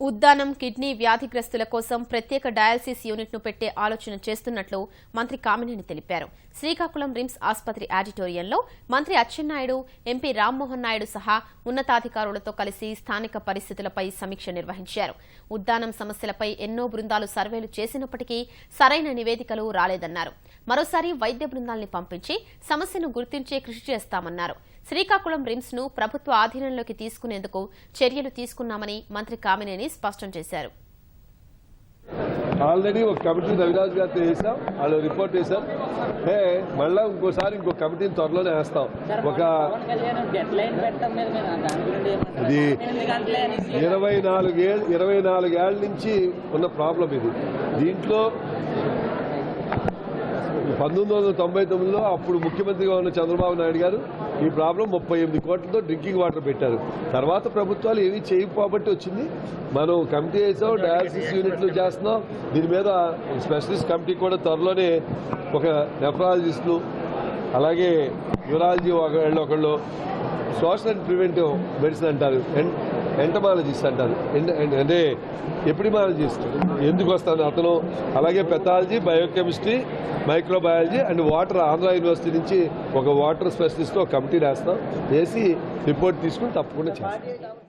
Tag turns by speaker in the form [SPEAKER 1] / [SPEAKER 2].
[SPEAKER 1] Uddanam kidney వ్యాధిగ్రస్తుల కోసం ప్రత్యేక dialysis యూనిట్ను పెట్టే ఆలోచన చేస్తున్నట్లు మంత్రి కామినేని తెలిపారు. శ్రీకాకుళం రిమ్స్ ఆసుపత్రి ఆడిటోరియంలో మంత్రి అచ్చెన్నాయుడు, ఎంపీ రామ్మోహన్ నాయుడు సహా ఉన్నతాధికారులతో కలిసి స్థానిక పరిస్థితులపై సమీక్ష నిర్వహించారు. ఉద్దానం సమస్యలపై ఎన్నో బృందాలు సర్వేలు చేసినప్పటికీ సరైన నివేదికలు రాలేదన్నారు. మరోసారి వైద్య బృందాల్ని పంపించి సమస్యను గుర్తించే కృషి చేస్తామన్నారు. శ్రీకాకుళం రిమ్స్ ను ప్రభుత్వ ఆధీనంలోకి తీసుకునేందుకు చర్యలు తీసుకున్నామని మంత్రి కామినేని స్పష్టం చేశారు.
[SPEAKER 2] ఆల్రెడీ ఒక కమిటీ రవిరాజ్ గారితో వేసాం, వాళ్ళు రిపోర్ట్ చేశారు. మళ్ళా ఇంకోసారి ఇంకో కమిటీని త్వరలోనే వేస్తాం. ఒక 24 ఏళ్ల నుంచి ఉన్న ప్రాబ్లం ఇది. దీంట్లో 1999లో అప్పుడు ముఖ్యమంత్రిగా ఉన్న చంద్రబాబు నాయుడు గారు ఈ ప్రాబ్లం 38 కోట్లతో డ్రింకింగ్ వాటర్ పెట్టారు. తర్వాత ప్రభుత్వాలు ఏమీ చేయకపోబట్టి వచ్చింది. మనం కమిటీ వేసాం, డయాలసిస్ యూనిట్లు చేస్తున్నాం. దీని మీద స్పెషలిస్ట్ కమిటీ కూడా త్వరలోనే ఒక నెఫ్రాలజిస్టులు, అలాగే న్యూరాలజీ ఒకళ్ళు, సోషల్ అండ్ ప్రివెంటివ్ మెడిసిన్ అంటారు, ఎంటమాలజిస్ట్ అంటారు, అంటే ఎపిడమాలజిస్ట్ ఎందుకు వస్తాను అతను, అలాగే pathology, biochemistry, microbiology and water, Andhra university నుంచి ఒక వాటర్ స్పెషలిస్ట్ ఒక కమిటీ వేస్తాం. వేసి రిపోర్ట్ తీసుకుని తప్పకుండా చేస్తాం.